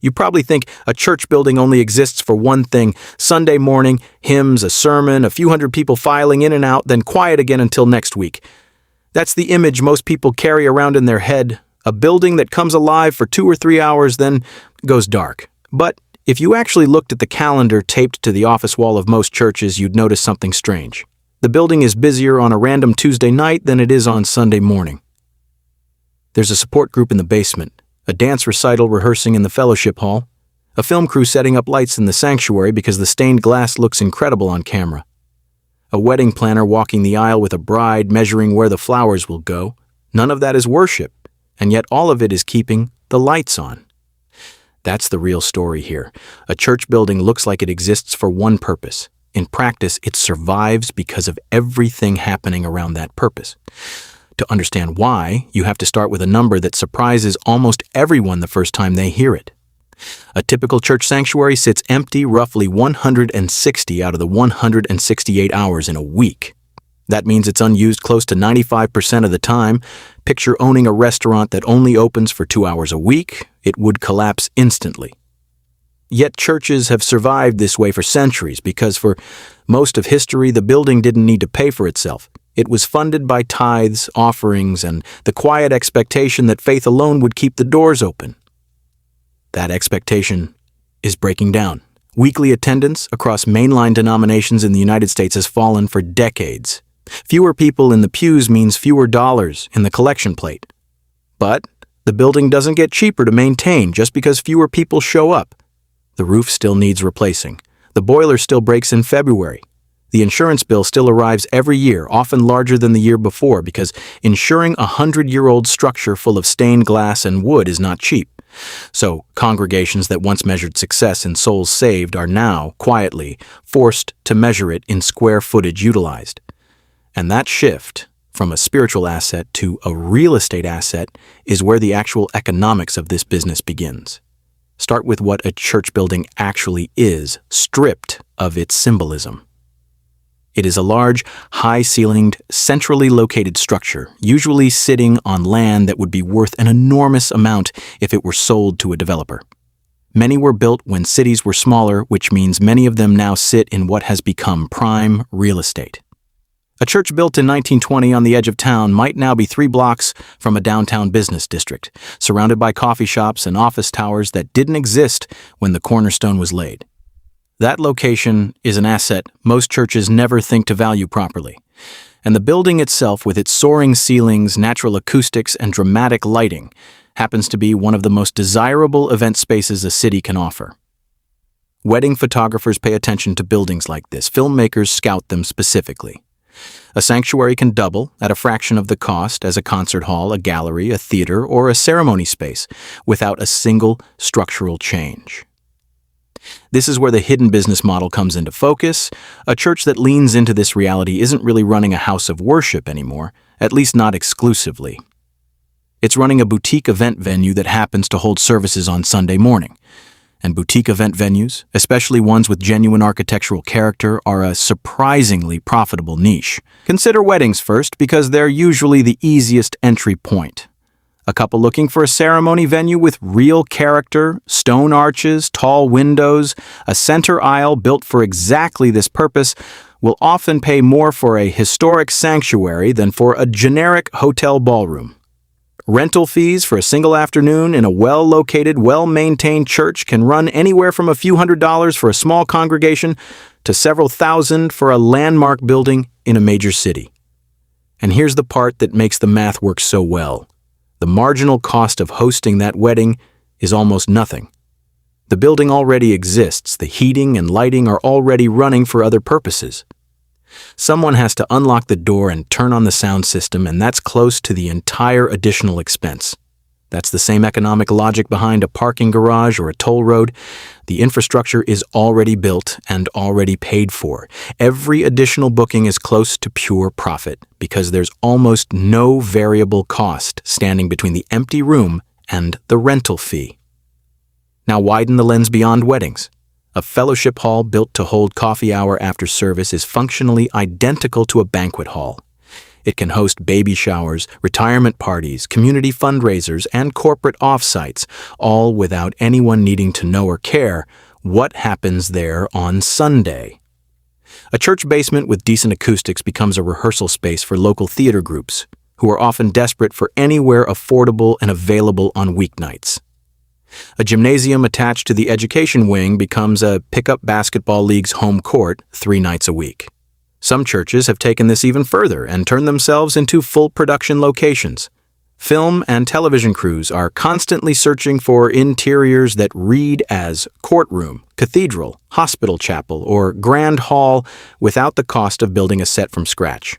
You probably think a church building only exists for one thing: Sunday morning, hymns, a sermon, a few hundred people filing in and out, then quiet again until next week. That's the image most people carry around in their head: a building that comes alive for 2 or 3 hours, then goes dark. But if you actually looked at the calendar taped to the office wall of most churches, you'd notice something strange. The building is busier on a random Tuesday night than it is on Sunday morning. There's a support group in the basement, a dance recital rehearsing in the fellowship hall, a film crew setting up lights in the sanctuary because the stained glass looks incredible on camera, a wedding planner walking the aisle with a bride measuring where the flowers will go. None of that is worship, and yet all of it is keeping the lights on. That's the real story here. A church building looks like it exists for one purpose. In practice, it survives because of everything happening around that purpose. To understand why, you have to start with a number that surprises almost everyone the first time they hear it. A typical church sanctuary sits empty roughly 160 out of the 168 hours in a week. That means it's unused close to 95% of the time. Picture owning a restaurant that only opens for 2 hours a week. It would collapse instantly. Yet churches have survived this way for centuries because for most of history, the building didn't need to pay for itself. It was funded by tithes, offerings, and the quiet expectation that faith alone would keep the doors open. That expectation is breaking down. Weekly attendance across mainline denominations in the United States has fallen for decades. Fewer people in the pews means fewer dollars in the collection plate. But the building doesn't get cheaper to maintain just because fewer people show up. The roof still needs replacing. The boiler still breaks in February. The insurance bill still arrives every year, often larger than the year before, because insuring a 100-year-old structure full of stained glass and wood is not cheap. So congregations that once measured success in souls saved are now, quietly, forced to measure it in square footage utilized. And that shift from a spiritual asset to a real estate asset is where the actual economics of this business begins. Start with what a church building actually is, stripped of its symbolism. It is a large, high-ceilinged, centrally located structure, usually sitting on land that would be worth an enormous amount if it were sold to a developer. Many were built when cities were smaller, which means many of them now sit in what has become prime real estate. A church built in 1920 on the edge of town might now be 3 blocks from a downtown business district, surrounded by coffee shops and office towers that didn't exist when the cornerstone was laid. That location is an asset most churches never think to value properly. And the building itself, with its soaring ceilings, natural acoustics, and dramatic lighting, happens to be one of the most desirable event spaces a city can offer. Wedding photographers pay attention to buildings like this. Filmmakers scout them specifically. A sanctuary can double at a fraction of the cost as a concert hall, a gallery, a theater, or a ceremony space without a single structural change. This is where the hidden business model comes into focus. A church that leans into this reality isn't really running a house of worship anymore, at least not exclusively. It's running a boutique event venue that happens to hold services on Sunday morning. And boutique event venues, especially ones with genuine architectural character, are a surprisingly profitable niche. Consider weddings first, because they're usually the easiest entry point. A couple looking for a ceremony venue with real character, stone arches, tall windows, a center aisle built for exactly this purpose will often pay more for a historic sanctuary than for a generic hotel ballroom. Rental fees for a single afternoon in a well-located, well-maintained church can run anywhere from a few $100s for a small congregation to several thousand for a landmark building in a major city. And here's the part that makes the math work so well. The marginal cost of hosting that wedding is almost nothing. The building already exists. The heating and lighting are already running for other purposes. Someone has to unlock the door and turn on the sound system, and that's close to the entire additional expense. That's the same economic logic behind a parking garage or a toll road. The infrastructure is already built and already paid for. Every additional booking is close to pure profit because there's almost no variable cost standing between the empty room and the rental fee. Now widen the lens beyond weddings. A fellowship hall built to hold coffee hour after service is functionally identical to a banquet hall. It can host baby showers, retirement parties, community fundraisers, and corporate offsites, all without anyone needing to know or care what happens there on Sunday. A church basement with decent acoustics becomes a rehearsal space for local theater groups, who are often desperate for anywhere affordable and available on weeknights. A gymnasium attached to the education wing becomes a pickup basketball league's home court 3 nights a week. Some churches have taken this even further and turned themselves into full production locations. Film and television crews are constantly searching for interiors that read as courtroom, cathedral, hospital chapel, or grand hall without the cost of building a set from scratch.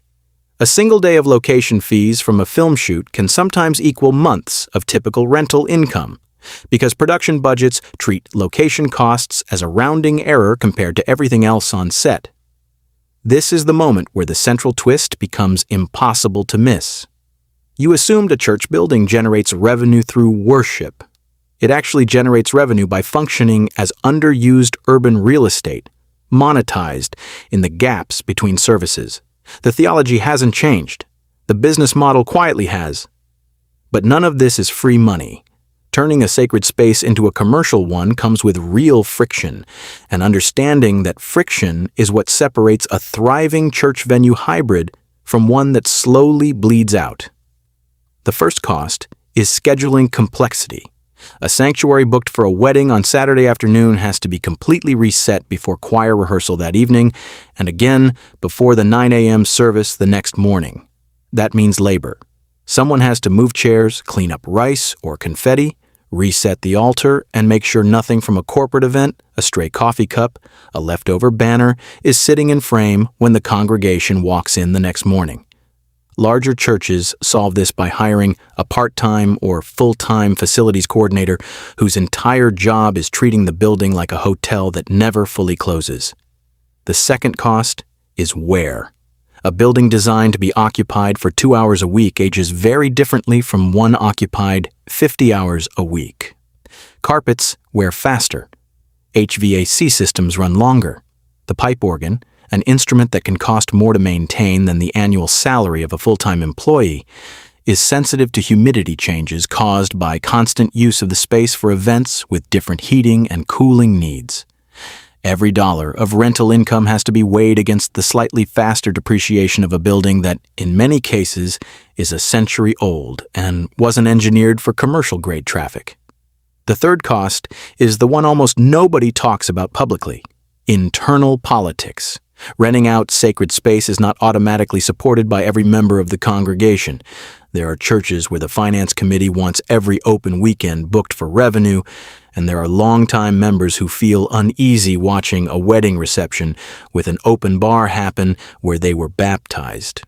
A single day of location fees from a film shoot can sometimes equal months of typical rental income, because production budgets treat location costs as a rounding error compared to everything else on set. This is the moment where the central twist becomes impossible to miss. You assumed a church building generates revenue through worship. It actually generates revenue by functioning as underused urban real estate, monetized in the gaps between services. The theology hasn't changed. The business model quietly has. But none of this is free money. Turning a sacred space into a commercial one comes with real friction, and understanding that friction is what separates a thriving church venue hybrid from one that slowly bleeds out. The first cost is scheduling complexity. A sanctuary booked for a wedding on Saturday afternoon has to be completely reset before choir rehearsal that evening, and again before the 9 a.m. service the next morning. That means labor. Someone has to move chairs, clean up rice or confetti, reset the altar, and make sure nothing from a corporate event, a stray coffee cup, a leftover banner, is sitting in frame when the congregation walks in the next morning. Larger churches solve this by hiring a part-time or full-time facilities coordinator whose entire job is treating the building like a hotel that never fully closes. The second cost is where. A building designed to be occupied for 2 hours a week ages very differently from one occupied 50 hours a week. Carpets wear faster. HVAC systems run longer. The pipe organ, an instrument that can cost more to maintain than the annual salary of a full-time employee, is sensitive to humidity changes caused by constant use of the space for events with different heating and cooling needs. Every dollar of rental income has to be weighed against the slightly faster depreciation of a building that, in many cases, is a century old and wasn't engineered for commercial-grade traffic. The third cost is the one almost nobody talks about publicly: internal politics. Renting out sacred space is not automatically supported by every member of the congregation. There are churches where the finance committee wants every open weekend booked for revenue, and there are longtime members who feel uneasy watching a wedding reception with an open bar happen where they were baptized.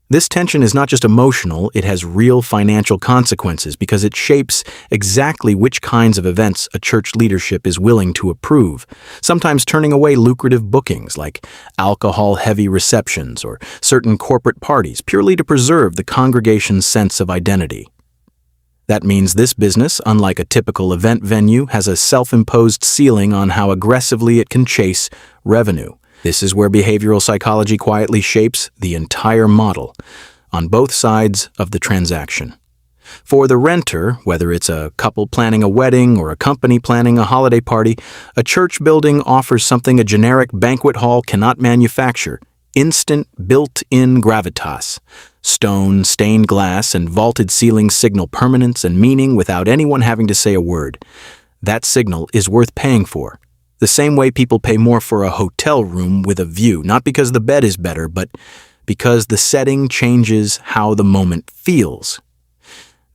This tension is not just emotional, it has real financial consequences because it shapes exactly which kinds of events a church leadership is willing to approve, sometimes turning away lucrative bookings like alcohol-heavy receptions or certain corporate parties purely to preserve the congregation's sense of identity. That means this business, unlike a typical event venue, has a self-imposed ceiling on how aggressively it can chase revenue. This is where behavioral psychology quietly shapes the entire model, on both sides of the transaction. For the renter, whether it's a couple planning a wedding or a company planning a holiday party, a church building offers something a generic banquet hall cannot manufacture: instant built-in gravitas. Stone, stained glass, and vaulted ceilings signal permanence and meaning without anyone having to say a word. That signal is worth paying for. The same way people pay more for a hotel room with a view, not because the bed is better, but because the setting changes how the moment feels.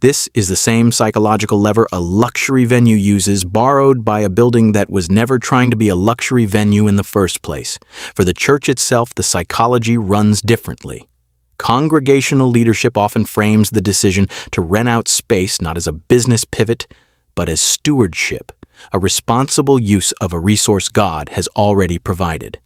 This is the same psychological lever a luxury venue uses, borrowed by a building that was never trying to be a luxury venue in the first place. For the church itself, the psychology runs differently. Congregational leadership often frames the decision to rent out space not as a business pivot, but as stewardship, a responsible use of a resource God has already provided.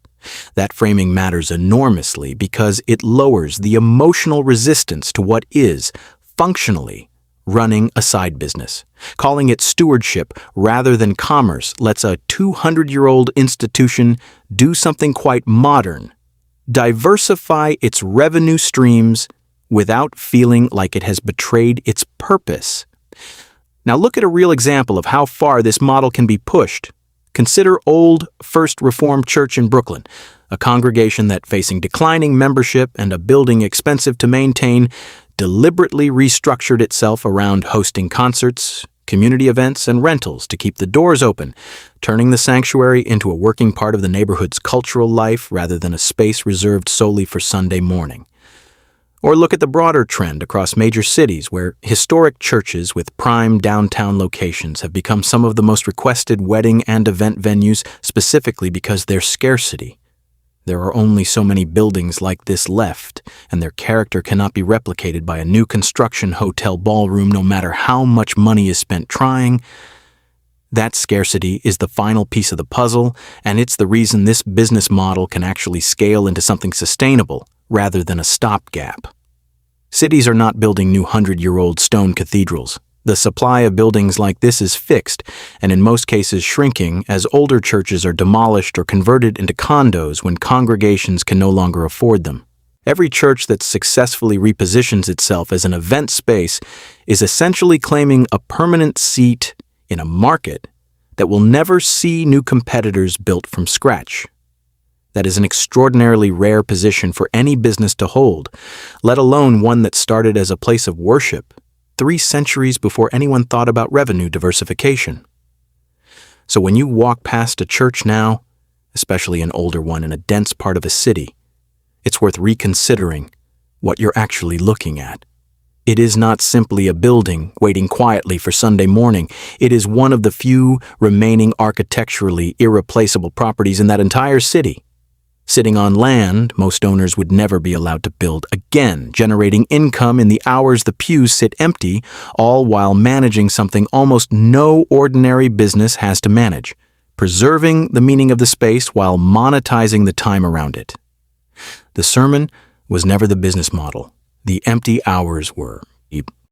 That framing matters enormously because it lowers the emotional resistance to what is, functionally, running a side business. Calling it stewardship rather than commerce lets a 200-year-old institution do something quite modern: diversify its revenue streams without feeling like it has betrayed its purpose. Now look at a real example of how far this model can be pushed. Consider Old First Reformed Church in Brooklyn, a congregation that, facing declining membership and a building expensive to maintain, deliberately restructured itself around hosting concerts, community events, and rentals to keep the doors open, turning the sanctuary into a working part of the neighborhood's cultural life rather than a space reserved solely for Sunday morning. Or look at the broader trend across major cities where historic churches with prime downtown locations have become some of the most requested wedding and event venues specifically because their scarcity. There are only so many buildings like this left, and their character cannot be replicated by a new construction hotel ballroom no matter how much money is spent trying. That scarcity is the final piece of the puzzle, and it's the reason this business model can actually scale into something sustainable rather than a stopgap. Cities are not building new 100-year-old stone cathedrals. The supply of buildings like this is fixed, and in most cases shrinking as older churches are demolished or converted into condos when congregations can no longer afford them. Every church that successfully repositions itself as an event space is essentially claiming a permanent seat in a market that will never see new competitors built from scratch. That is an extraordinarily rare position for any business to hold, let alone one that started as a place of worship 3 centuries before anyone thought about revenue diversification. So when you walk past a church now, especially an older one in a dense part of a city, it's worth reconsidering what you're actually looking at. It is not simply a building waiting quietly for Sunday morning. It is one of the few remaining architecturally irreplaceable properties in that entire city. Sitting on land most owners would never be allowed to build again, generating income in the hours the pews sit empty, all while managing something almost no ordinary business has to manage, preserving the meaning of the space while monetizing the time around it. The sermon was never the business model. The empty hours were.